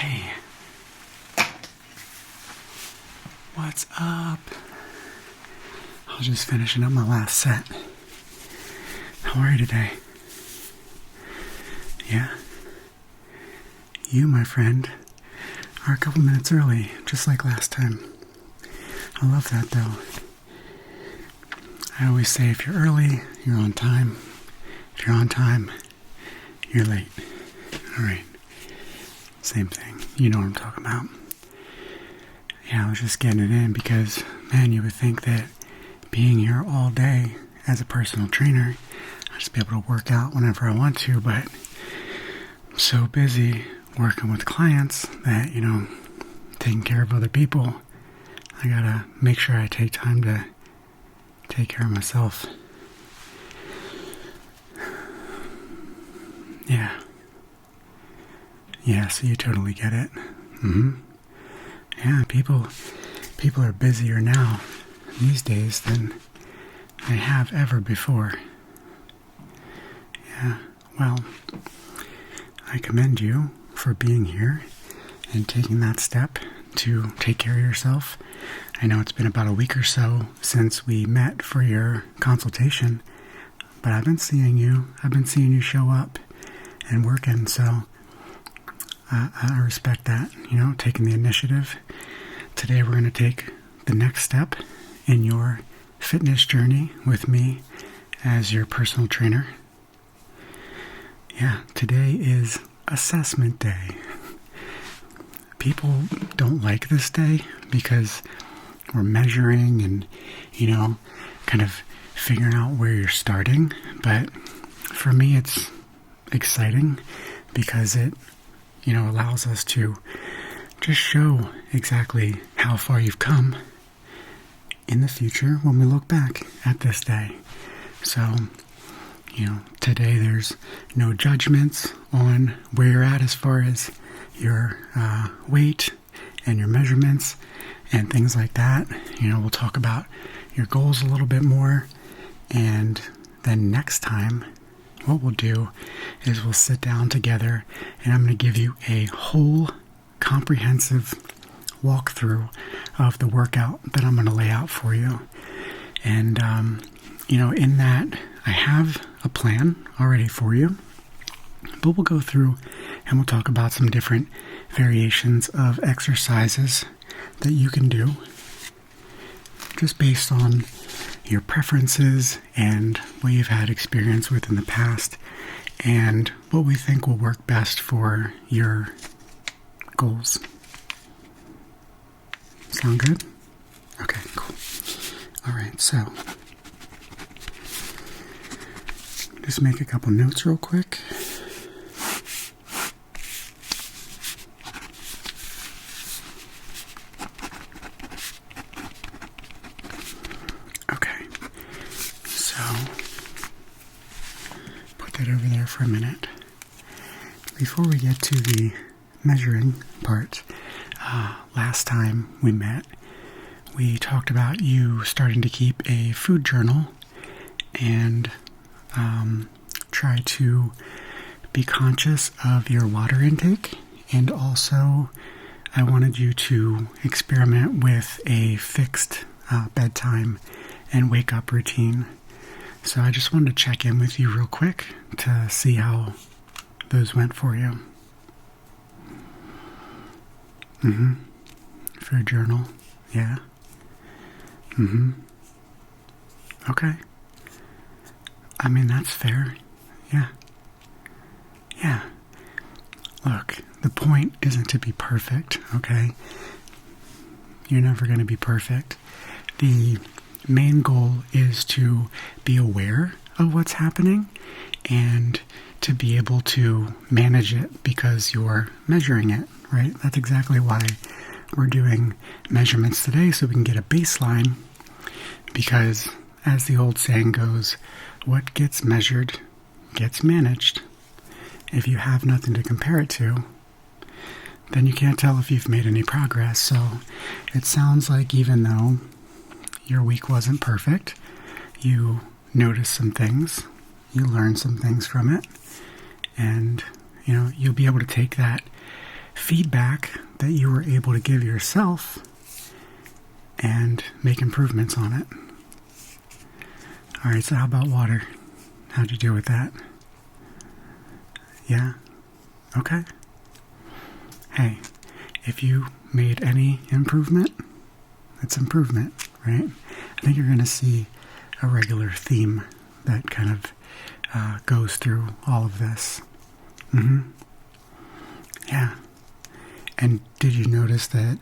Hey, what's up? I was just finishing up my last set. How are you today? Yeah? You, my friend, are a couple minutes early, just like last time. I love that, though. I always say if you're early, you're on time. If you're on time, you're late. Alright. Same thing. You know what I'm talking about. Yeah, I was just getting it in because, man, you would think that being here all day as a personal trainer, I'd just be able to work out whenever I want to, but I'm so busy working with clients that, taking care of other people, I gotta make sure I take time to take care of myself. Yeah, so you totally get it. Yeah, people are busier now these days than they have ever before. Yeah, well, I commend you for being here and taking that step to take care of yourself. I know it's been about a week or so since we met for your consultation, but I've been seeing you show up and working, so I respect that, taking the initiative. Today we're going to take the next step in your fitness journey with me as your personal trainer. Yeah, today is assessment day. People don't like this day because we're measuring and, kind of figuring out where you're starting. But for me, it's exciting because it allows us to just show exactly how far you've come in the future when we look back at this day. So, today there's no judgments on where you're at as far as your weight and your measurements and things like that. We'll talk about your goals a little bit more, and then next time what we'll do is we'll sit down together and I'm going to give you a whole comprehensive walkthrough of the workout that I'm going to lay out for you. And, in that I have a plan already for you, but we'll go through and we'll talk about some different variations of exercises that you can do just based on your preferences and what you've had experience with in the past and what we think will work best for your goals. Sound good? Okay, cool. Alright, so just make a couple notes real quick. Over there for a minute. Before we get to the measuring part, last time we met, we talked about you starting to keep a food journal and try to be conscious of your water intake, and also I wanted you to experiment with a fixed bedtime and wake up routine. So I just wanted to check in with you real quick to see how those went for you. Food journal. Yeah. Okay. I mean, that's fair. Yeah. Look, the point isn't to be perfect, okay? You're never going to be perfect. The main goal is to be aware of what's happening and to be able to manage it because you're measuring it, right? That's exactly why we're doing measurements today, so we can get a baseline, because as the old saying goes, what gets measured gets managed. If you have nothing to compare it to, then you can't tell if you've made any progress. So it sounds like even though your week wasn't perfect, you noticed some things, you learned some things from it, and you'll be able to take that feedback that you were able to give yourself and make improvements on it. Alright, so how about water? How'd you deal with that? Yeah? Okay. Hey, if you made any improvement, it's improvement, right? I think you're going to see a regular theme that kind of goes through all of this. Yeah. And did you notice that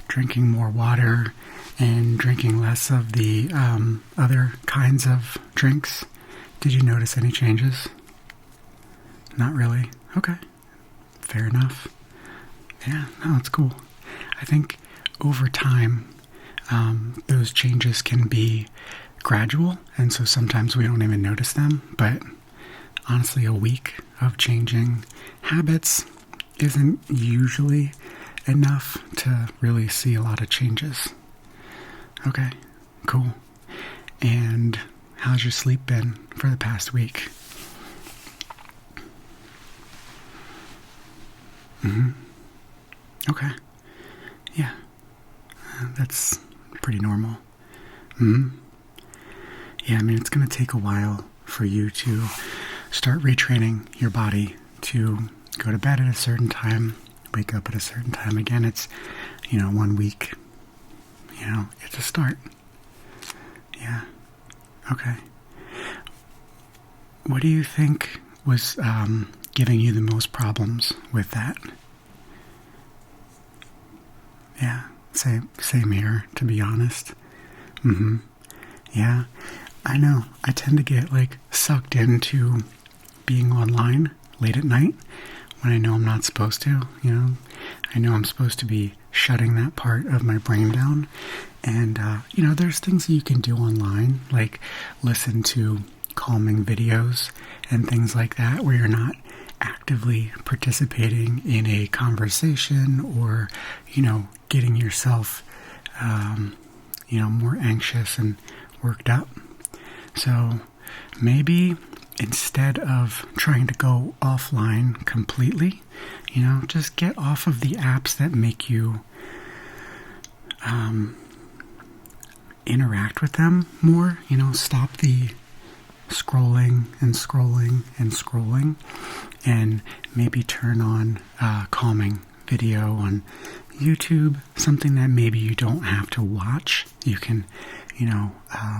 drinking more water and drinking less of the other kinds of drinks, did you notice any changes? Not really? Okay. Fair enough. Yeah, no, it's cool. I think over time, those changes can be gradual, and so sometimes we don't even notice them, but honestly, a week of changing habits isn't usually enough to really see a lot of changes. Okay, cool. And how's your sleep been for the past week? Okay. Yeah. That's pretty normal. Yeah, I mean, it's going to take a while for you to start retraining your body to go to bed at a certain time, wake up at a certain time. Again, it's, 1 week. It's a start. Yeah. Okay. What do you think was giving you the most problems with that? Yeah, same here, to be honest. Yeah, I know. I tend to get, sucked into being online late at night when I know I'm not supposed to, I know I'm supposed to be shutting that part of my brain down. And, there's things that you can do online, like listen to calming videos and things like that, where you're not actively participating in a conversation or, getting yourself, more anxious and worked up. So maybe instead of trying to go offline completely, just get off of the apps that make you interact with them more. Stop the scrolling and scrolling and scrolling, and maybe turn on calming video on YouTube, something that maybe you don't have to watch. You can,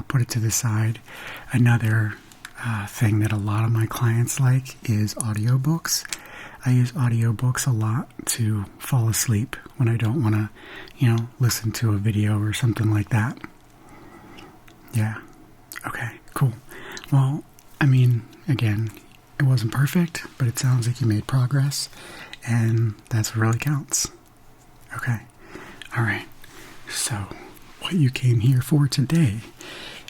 put it to the side. Another thing that a lot of my clients like is audiobooks. I use audiobooks a lot to fall asleep when I don't want to, listen to a video or something like that. Yeah. Okay, cool. Well, I mean, again, it wasn't perfect, but it sounds like you made progress, and that's what really counts. Okay. All right. So, what you came here for today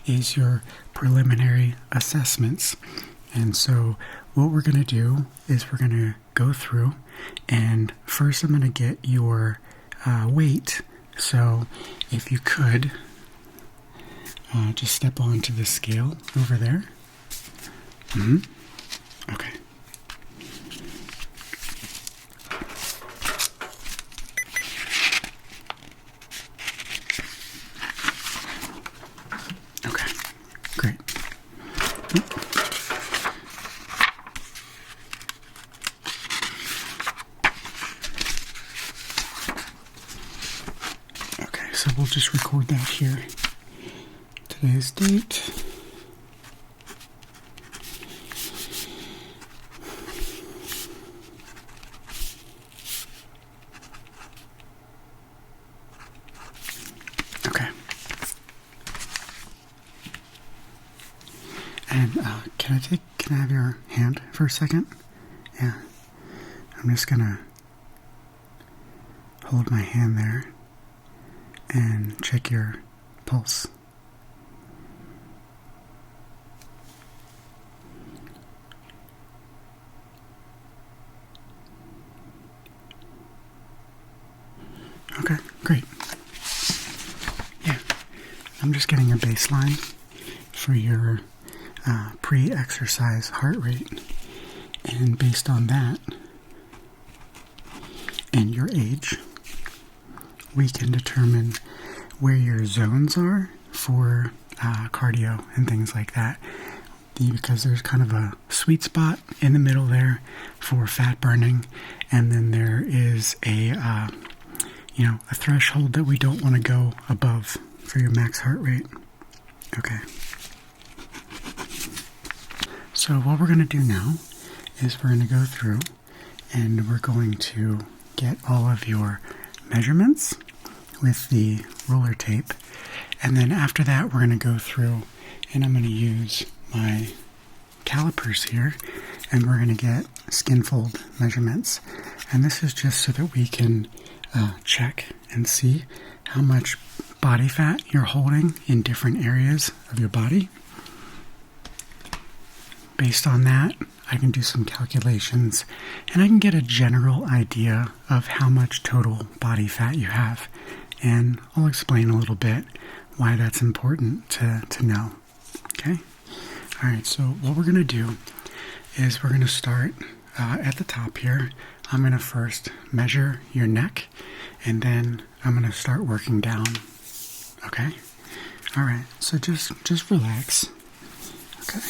is your preliminary assessments. And so, what we're going to do is we're going to go through, and first I'm going to get your weight. So, if you could just step onto the scale over there. Okay. Okay, great. Okay, so we'll just record that here. Today's date. Okay. And can I have your hand for a second? Yeah. I'm just gonna hold my hand there and check your pulse. Okay, great. Yeah, I'm just getting a baseline for your pre-exercise heart rate, and based on that, and your age, we can determine where your zones are for cardio and things like that. Because there's kind of a sweet spot in the middle there for fat burning, and then there is a threshold that we don't want to go above for your max heart rate. Okay. So what we're going to do now is we're going to go through and we're going to get all of your measurements with the ruler tape, and then after that we're going to go through and I'm going to use my calipers here, and we're going to get Skinfold measurements. And this is just so that we can check and see how much body fat you're holding in different areas of your body. Based on that, I can do some calculations and I can get a general idea of how much total body fat you have. And I'll explain a little bit why that's important to know. Okay? Alright, so what we're going to do is we're going to start at the top here. I'm going to first measure your neck, and then I'm going to start working down. Okay? Alright, so just relax. Okay.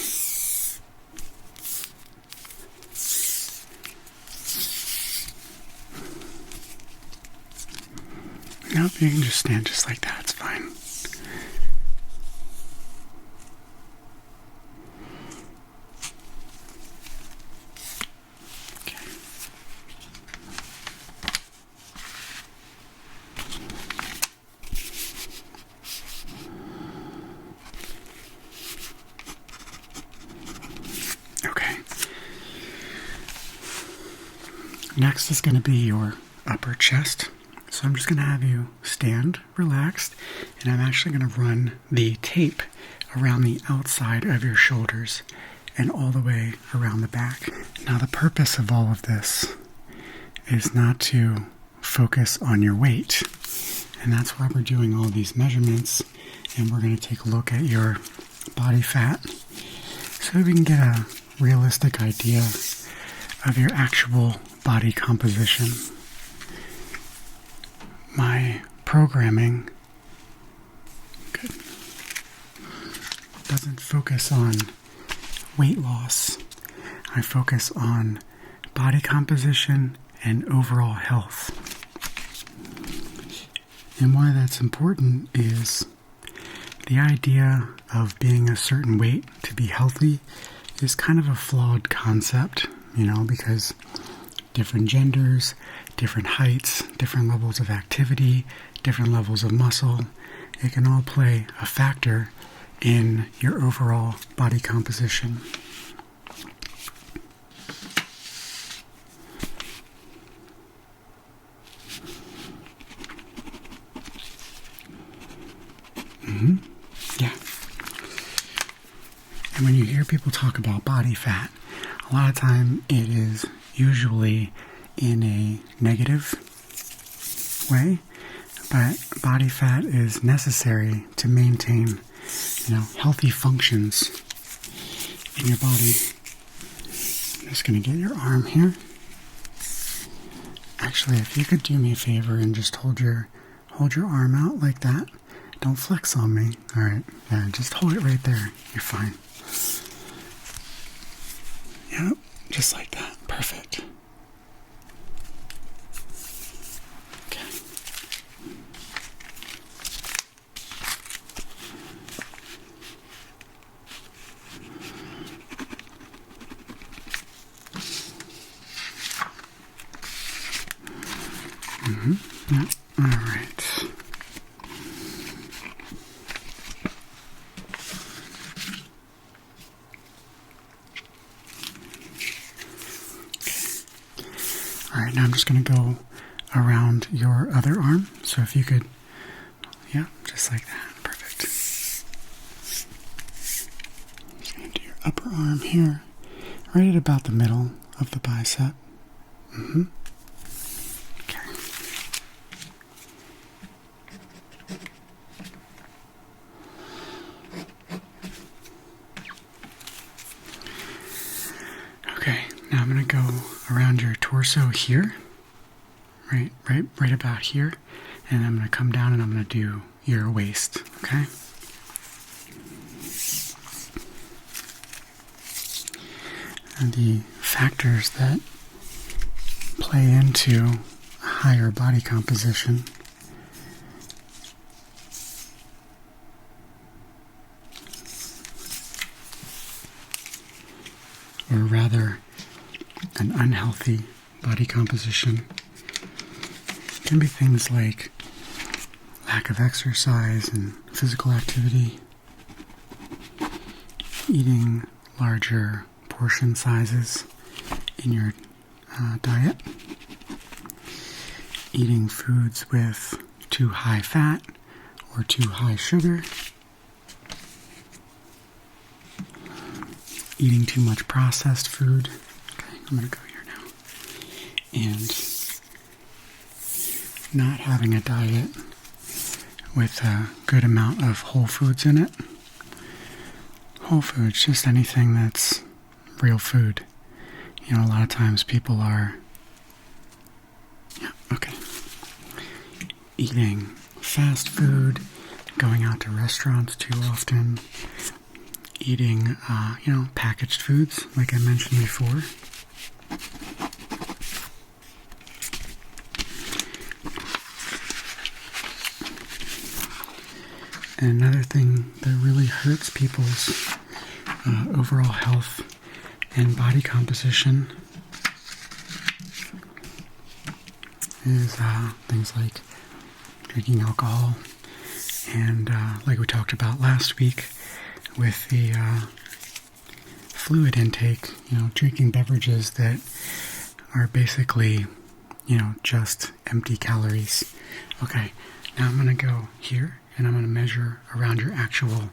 Nope, you can just stand just like that, it's fine. Next is going to be your upper chest. So I'm just going to have you stand relaxed, and I'm actually going to run the tape around the outside of your shoulders and all the way around the back. Now the purpose of all of this is not to focus on your weight, and that's why we're doing all these measurements, and we're going to take a look at your body fat so we can get a realistic idea of your actual body composition. My programming doesn't focus on weight loss. I focus on body composition and overall health. And why that's important is the idea of being a certain weight to be healthy is kind of a flawed concept, because different genders, different heights, different levels of activity, different levels of muscle, it can all play a factor in your overall body composition. Yeah. And when you hear people talk about body fat, a lot of time it is usually in a negative way, but body fat is necessary to maintain, healthy functions in your body. I'm just going to get your arm here. Actually, if you could do me a favor and just hold your arm out like that. Don't flex on me. All right. Yeah, just hold it right there. You're fine. Yep, just like that. Perfect. Okay. Yep. All right. Alright, now I'm just going to go around your other arm. So if you could, just like that. Perfect. Just going to do your upper arm here, right at about the middle of the bicep. Okay. Okay, now I'm going to go around your torso here, right about here. And I'm going to come down and I'm going to do your waist, okay? And the factors that play into higher body composition or rather an unhealthy body composition can be things like lack of exercise and physical activity, eating larger portion sizes in your diet, eating foods with too high fat or too high sugar, eating too much processed food. Okay, I'm going to go here now. And not having a diet with a good amount of whole foods in it. Whole foods, just anything that's real food. You know, a lot of times people are, eating fast food, going out to restaurants too often, eating, packaged foods, like I mentioned before. And another thing that really hurts people's overall health and body composition is things like drinking alcohol and like we talked about last week with the fluid intake, drinking beverages that are basically, just empty calories. Okay, now I'm going to go here and I'm going to measure around your actual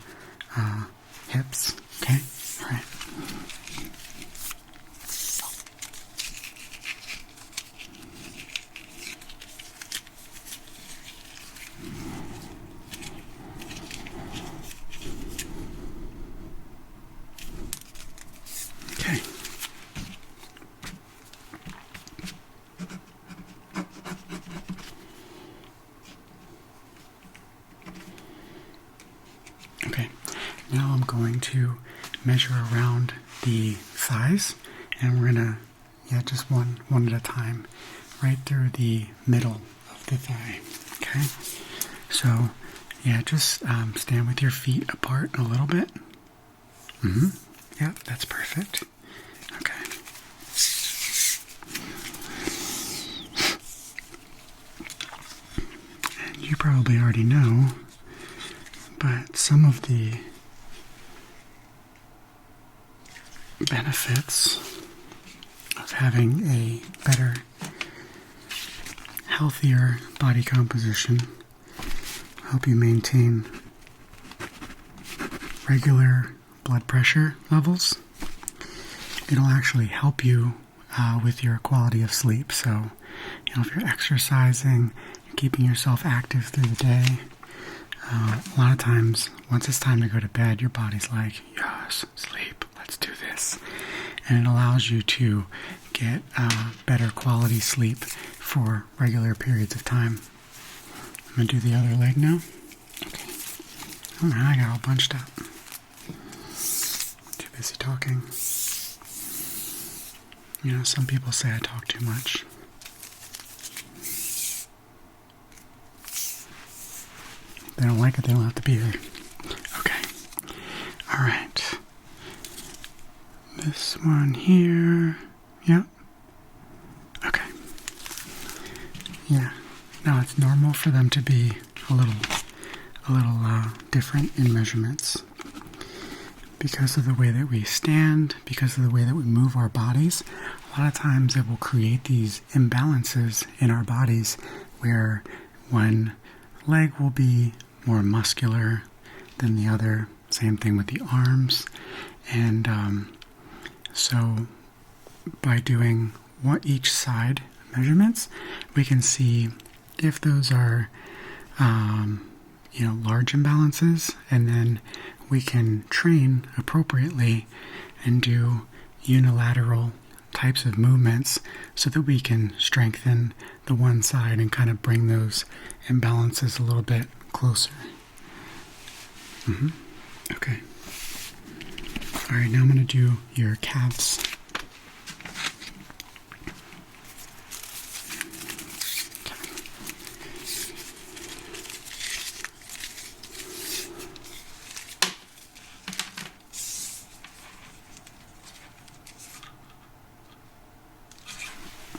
hips. Okay? All right. Okay. Okay, now I'm going to measure around the thighs, and we're gonna, just one at a time, right through the middle of the thigh. Okay, so just stand with your feet apart a little bit. Yeah, that's perfect. Okay. And you probably already know, but some of the benefits of having a better, healthier body composition help you maintain regular blood pressure levels. It'll actually help you with your quality of sleep. So, if you're exercising, you're keeping yourself active through the day, a lot of times, once it's time to go to bed, your body's like, yes, sleep, let's do this. And it allows you to get better quality sleep for regular periods of time. I'm going to do the other leg now. Okay. Oh, man, I got all bunched up. Too busy talking. Some people say I talk too much. If they don't like it, they don't have to be here. Okay. All right. This one here. Yep. Okay. Yeah. Now it's normal for them to be a little different in measurements because of the way that we stand, because of the way that we move our bodies. A lot of times it will create these imbalances in our bodies where one leg will be more muscular than the other. Same thing with the arms. And so by doing each side measurements, we can see if those are large imbalances, and then we can train appropriately and do unilateral types of movements so that we can strengthen the one side and kind of bring those imbalances a little bit closer. Okay. All right, now I'm going to do your calves.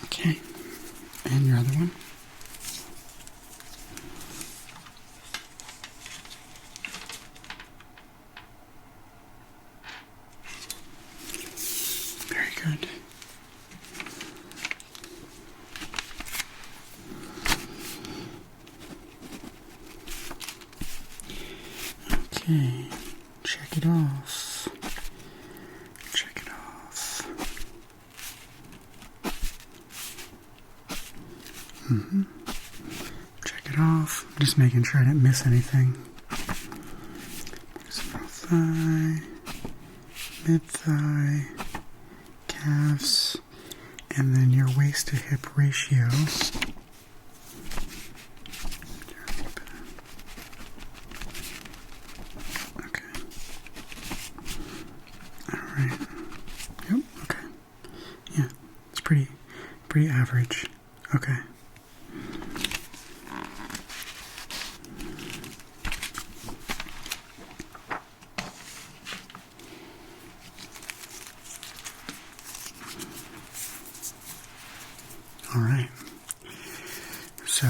Okay, and your other one. Very good. Okay, check it off. Check it off. Check it off. I'm just making sure I didn't miss anything. Small thigh, mid thigh, calves, and then your waist to hip ratio. Okay. Alright. Yep, okay. Yeah, it's pretty average. Okay. All right. So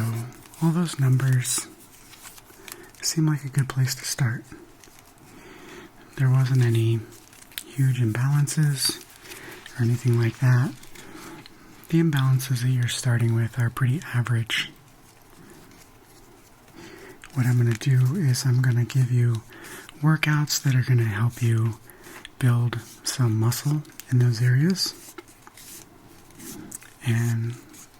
all those numbers seem like a good place to start. There wasn't any huge imbalances or anything like that. The imbalances that you're starting with are pretty average. What I'm going to do is I'm going to give you workouts that are going to help you build some muscle in those areas. And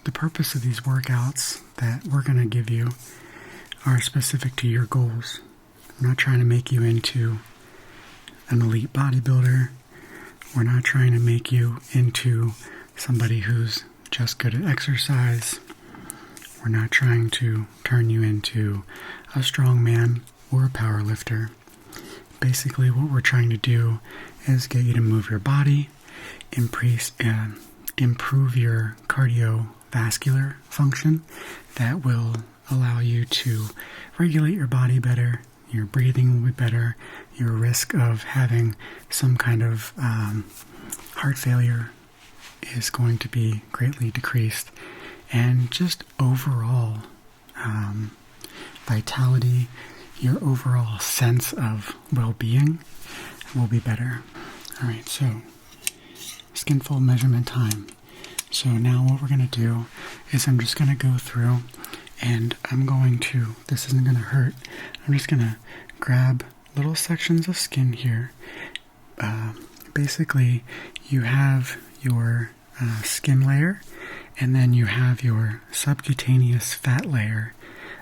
the purpose of these workouts that we're going to give you are specific to your goals. I'm not trying to make you into an elite bodybuilder. We're not trying to make you into somebody who's just good at exercise. We're not trying to turn you into a strongman or a power lifter. Basically, what we're trying to do is get you to move your body, improve your cardiovascular function that will allow you to regulate your body better, your breathing will be better, your risk of having some kind of heart failure is going to be greatly decreased, and just overall vitality, your overall sense of well-being will be better. All right, so Skinfold measurement time. So now what we're going to do is I'm just going to go through and I'm going to, this isn't going to hurt, I'm just going to grab little sections of skin here. Basically, you have your skin layer, and then you have your subcutaneous fat layer.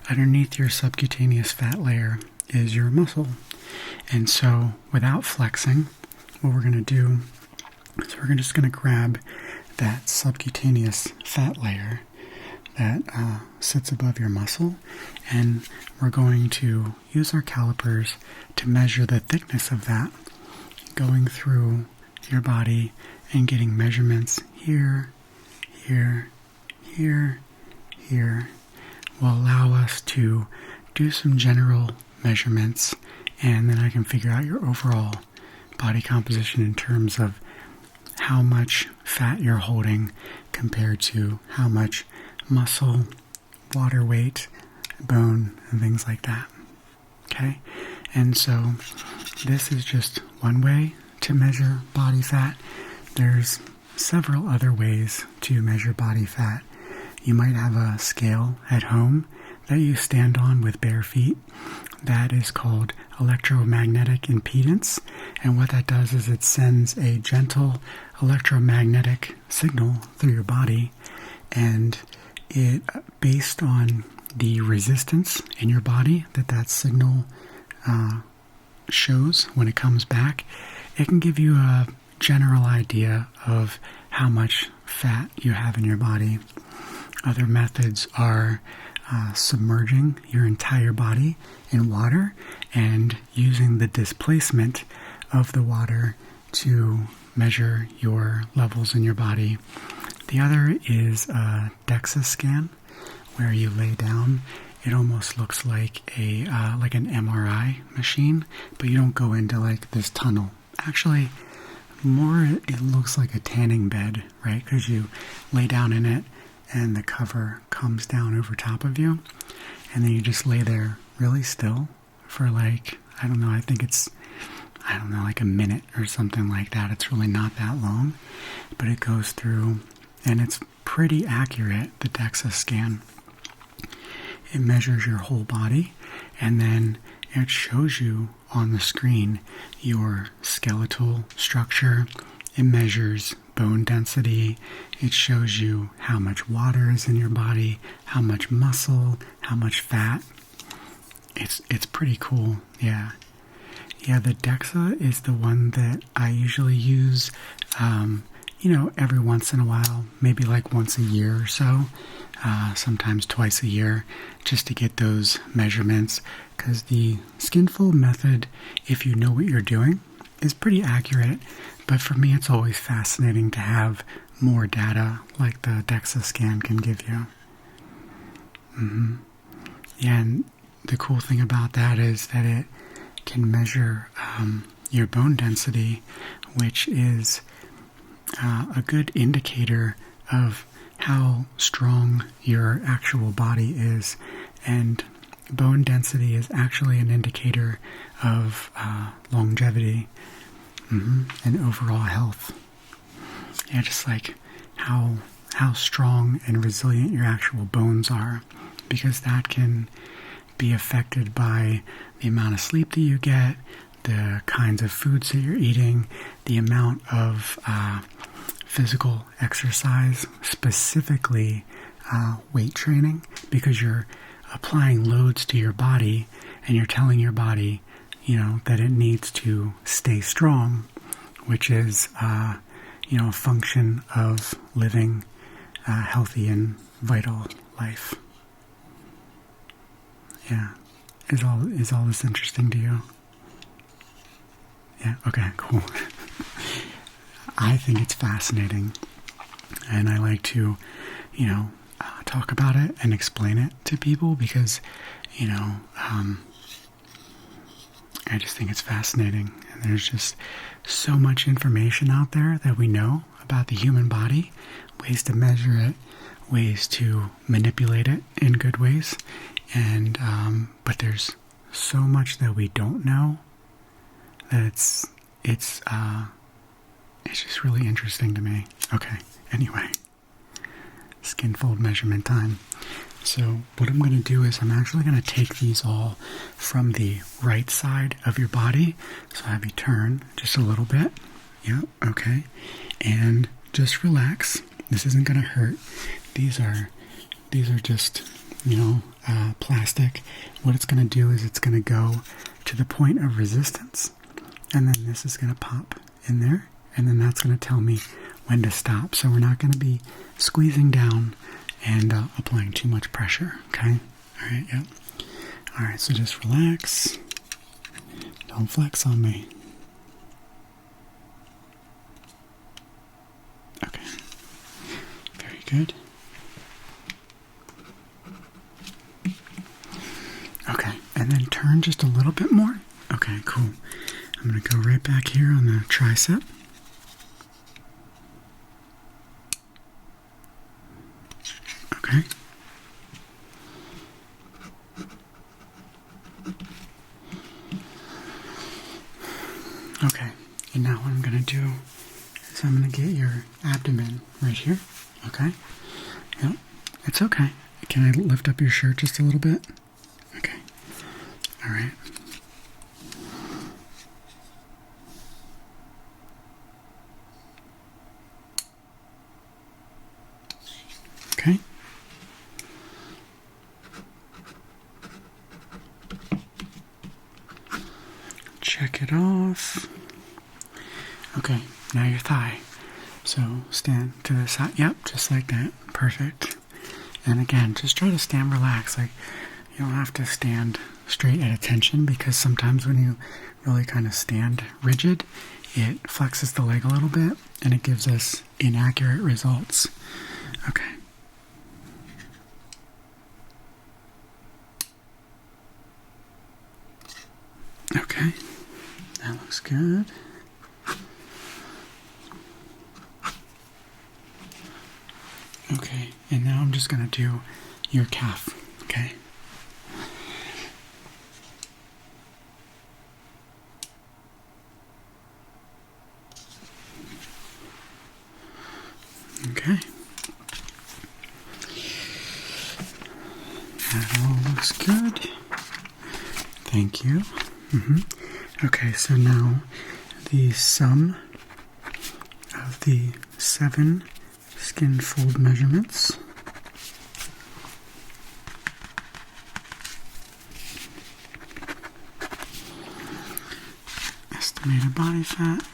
Underneath your subcutaneous fat layer is your muscle. And so without flexing, what we're going to do is we're just going to grab that subcutaneous fat layer that sits above your muscle, and we're going to use our calipers to measure the thickness of that, going through your body and getting measurements here, here, here, here, will allow us to do some general measurements, and then I can figure out your overall body composition in terms of how much fat you're holding compared to how much muscle, water weight, bone, and things like that. Okay? And so this is just one way to measure body fat. There's several other ways to measure body fat. You might have a scale at home that you stand on with bare feet. That is called electromagnetic impedance. And what that does is it sends a gentle electromagnetic signal through your body, and it, based on the resistance in your body that signal shows when it comes back, it can give you a general idea of how much fat you have in your body. Other methods are submerging your entire body in water and using the displacement of the water to measure your levels in your body. The other is a DEXA scan, where you lay down. It almost looks like like an MRI machine, but you don't go into like this tunnel. Actually, more it looks like a tanning bed, right? Because you lay down in it and the cover comes down over top of you, and then you just lay there really still for like, I don't know, I think it's, I don't know, like a minute or something like that. It's really not that long, but it goes through, and it's pretty accurate, the DEXA scan. It measures your whole body, and then it shows you on the screen your skeletal structure. It measures bone density. It shows you how much water is in your body, how much muscle, how much fat. It's pretty cool, yeah. Yeah, the DEXA is the one that I usually use, every once in a while, maybe like once a year or so, sometimes twice a year, just to get those measurements. Because the Skinfold method, if you know what you're doing, is pretty accurate. But for me, it's always fascinating to have more data like the DEXA scan can give you. Yeah, and the cool thing about that is that it can measure your bone density, which is a good indicator of how strong your actual body is. And bone density is actually an indicator of longevity and overall health. Yeah, just like how strong and resilient your actual bones are, because that can be affected by the amount of sleep that you get, the kinds of foods that you're eating, the amount of physical exercise, specifically weight training, because you're applying loads to your body and you're telling your body, that it needs to stay strong, which is, a function of living a healthy and vital life. Yeah. Is all this interesting to you? Yeah, okay, cool. I think it's fascinating, and I like to, talk about it and explain it to people because, I just think it's fascinating, and there's just so much information out there that we know about the human body, ways to measure it, ways to manipulate it in good ways, and but there's so much that we don't know that it's just really interesting to me. Okay, anyway, Skinfold measurement time. So what I'm going to do is I'm actually going to take these all from the right side of your body. So have you turn just a little bit. Yeah, okay. And just relax. This isn't going to hurt. These are just, plastic. What it's going to do is it's going to go to the point of resistance. And then this is going to pop in there. And then that's going to tell me when to stop. So we're not going to be squeezing down and applying too much pressure, okay? All right, yep. All right, so just relax. Don't flex on me. Okay, very good. Okay, and then turn just a little bit more. Okay, cool. I'm going to go right back here on the tricep. Okay. Okay, and now what I'm going to do is I'm going to get your abdomen right here. Okay? Yep, it's okay. Can I lift up your shirt just a little bit? Okay. All right. Okay. Check it off. Okay, now your thigh. So stand to the side. Yep, just like that. Perfect. And again, just try to stand relaxed. Like, you don't have to stand straight at attention, because sometimes when you really kind of stand rigid, it flexes the leg a little bit and it gives us inaccurate results. Okay. Okay, that looks good. Okay, and now I'm just going to do your calf, okay? Okay. That all looks good. Thank you. Okay, so now the sum of the 7 Skinfold measurements. Estimated body fat.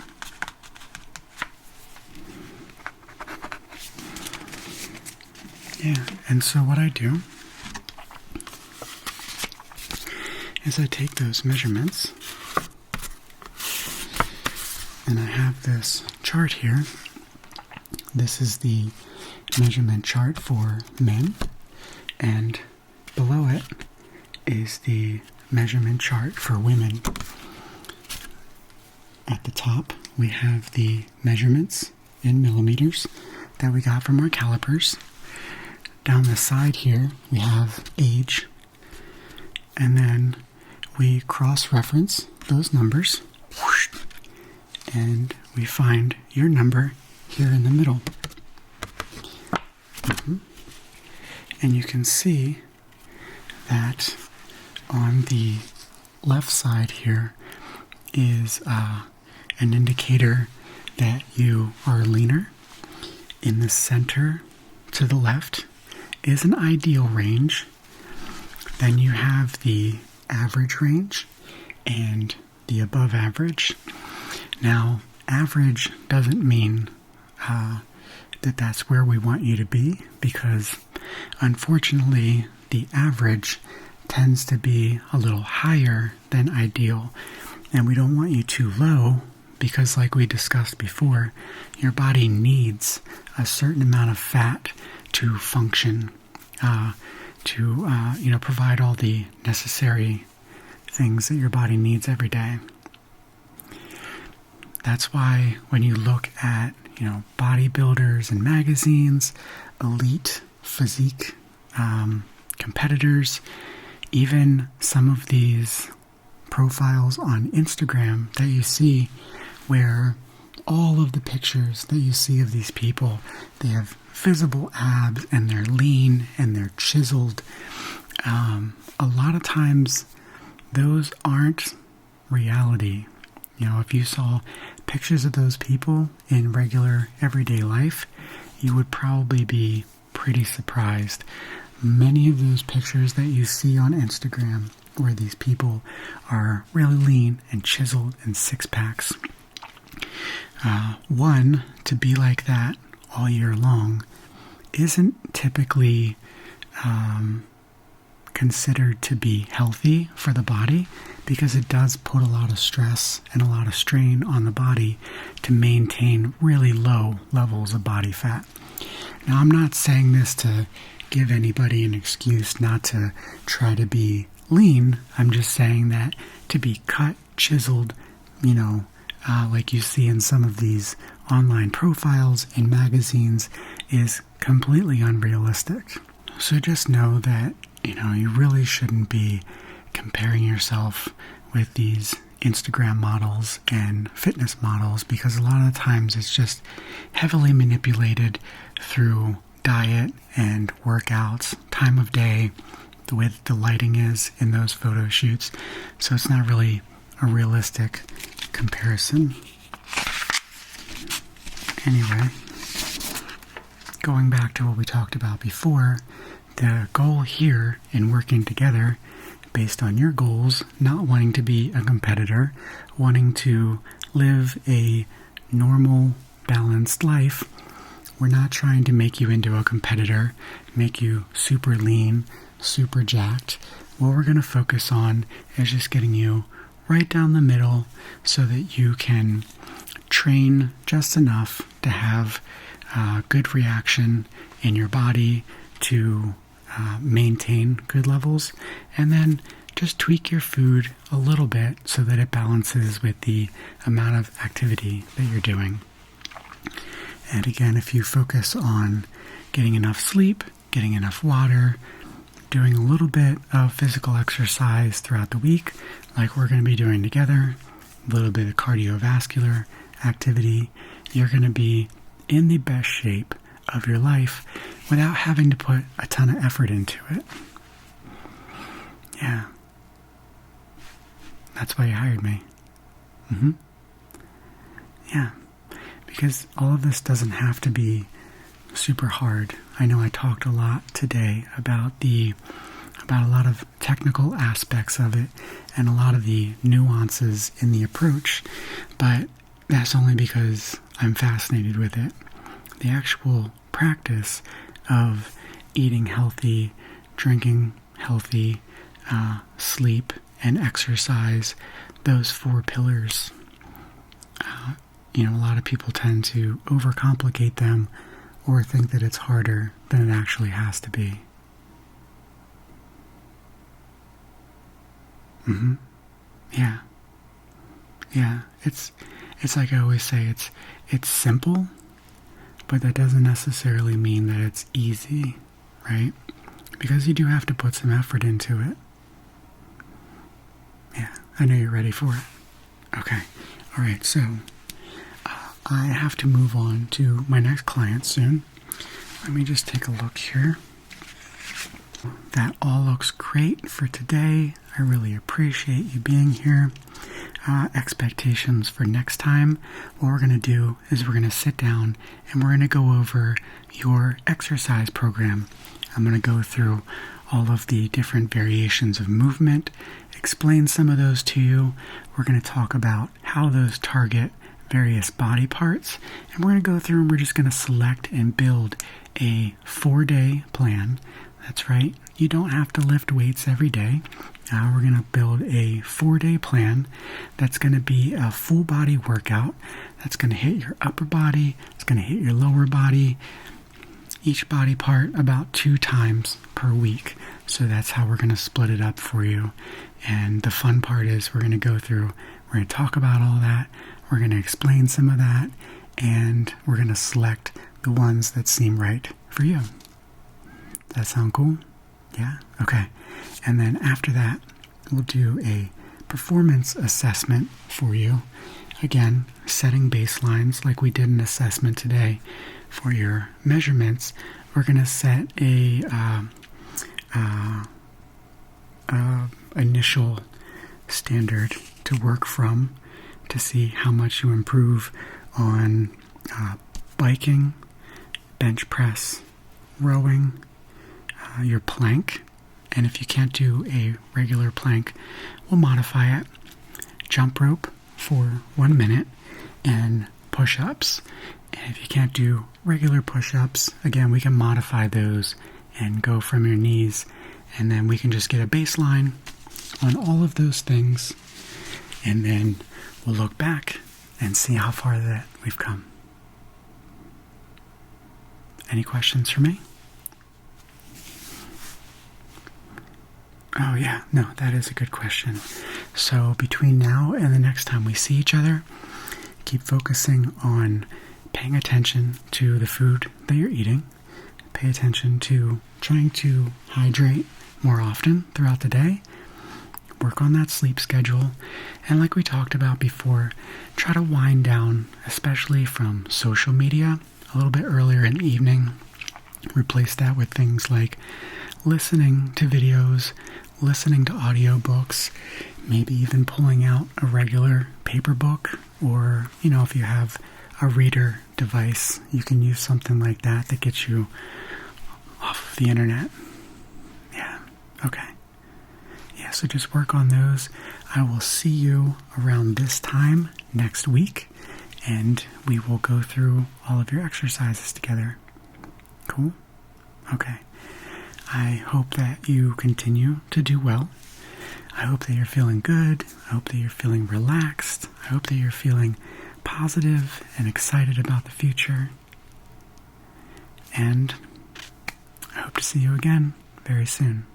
Yeah, and so what I do is I take those measurements and I have this chart here. This is the measurement chart for men, and below it is the measurement chart for women. At the top we have the measurements in millimeters that we got from our calipers. Down the side here we have age, and then we cross-reference those numbers, and we find your number here in the middle. And you can see that on the left side here is an indicator that you are leaner. In the center to the left is an ideal range. Then you have the average range and the above average. Now, average doesn't mean that that's where we want you to be, because unfortunately the average tends to be a little higher than ideal, and we don't want you too low, because like we discussed before, your body needs a certain amount of fat to function, to provide all the necessary things that your body needs every day. That's why when you look at, bodybuilders in magazines, elite physique competitors, even some of these profiles on Instagram that you see, where all of the pictures that you see of these people, they have visible abs and they're lean and they're chiseled. A lot of times those aren't reality. If you saw pictures of those people in regular everyday life, you would probably be pretty surprised. Many of those pictures that you see on Instagram where these people are really lean and chiseled and six packs, to be like that all year long isn't typically considered to be healthy for the body, because it does put a lot of stress and a lot of strain on the body to maintain really low levels of body fat. Now, I'm not saying this to give anybody an excuse not to try to be lean. I'm just saying that to be cut, chiseled, like you see in some of these online profiles in magazines, is completely unrealistic. So just know that, you really shouldn't be comparing yourself with these Instagram models and fitness models, because a lot of times it's just heavily manipulated through diet and workouts, time of day, the way that the lighting is in those photo shoots. So it's not really a realistic comparison. Anyway, going back to what we talked about before, the goal here in working together, based on your goals, not wanting to be a competitor, wanting to live a normal, balanced life, we're not trying to make you into a competitor, make you super lean, super jacked. What we're going to focus on is just getting you right down the middle so that you can train just enough to have good reaction in your body to maintain good levels, and then just tweak your food a little bit so that it balances with the amount of activity that you're doing. And again, if you focus on getting enough sleep, getting enough water, doing a little bit of physical exercise throughout the week, like we're going to be doing together, a little bit of cardiovascular activity, you're going to be in the best shape of your life without having to put a ton of effort into it. Yeah. That's why you hired me. Yeah. Because all of this doesn't have to be super hard. I know I talked a lot today about a lot of technical aspects of it and a lot of the nuances in the approach, but that's only because I'm fascinated with it. The actual practice of eating healthy, drinking healthy, sleep, and exercise, those 4 pillars. A lot of people tend to overcomplicate them or think that it's harder than it actually has to be. Yeah. Yeah. It's like I always say, it's simple, but that doesn't necessarily mean that it's easy, right? Because you do have to put some effort into it. Yeah, I know you're ready for it. Okay. All right, so I have to move on to my next client soon. Let me just take a look here. That all looks great for today. I really appreciate you being here. Expectations for next time. What we're going to do is we're going to sit down and we're going to go over your exercise program. I'm going to go through all of the different variations of movement, explain some of those to you. We're going to talk about how those target various body parts, and we're going to go through and we're just going to select and build a 4-day plan. That's right, you don't have to lift weights every day. We're going to build a 4-day plan that's going to be a full body workout that's going to hit your upper body, it's going to hit your lower body, each body part about 2 times per week. So that's how we're going to split it up for you. And the fun part is we're going to go through, we're going to talk about all that, we're going to explain some of that, and we're going to select the ones that seem right for you. Does that sound cool? Yeah? Okay. And then after that, we'll do a performance assessment for you. Again, setting baselines like we did an assessment today for your measurements. We're going to set a initial standard to work from to see how much you improve on biking, bench press, rowing, your plank, and if you can't do a regular plank, we'll modify it. Jump rope for 1 minute and push-ups. And if you can't do regular push-ups, again, we can modify those and go from your knees, and then we can just get a baseline on all of those things, and then we'll look back and see how far that we've come. Any questions for me? Oh yeah, no, that is a good question. So between now and the next time we see each other, keep focusing on paying attention to the food that you're eating. Pay attention to trying to hydrate more often throughout the day. Work on that sleep schedule. And like we talked about before, try to wind down, especially from social media, a little bit earlier in the evening. Replace that with things like listening to videos, listening to audiobooks, maybe even pulling out a regular paper book, or, if you have a reader device, you can use something like that that gets you off of the internet. Yeah, okay. Yeah, so just work on those. I will see you around this time next week, and we will go through all of your exercises together. Cool? Okay. I hope that you continue to do well. I hope that you're feeling good. I hope that you're feeling relaxed. I hope that you're feeling positive and excited about the future. And I hope to see you again very soon.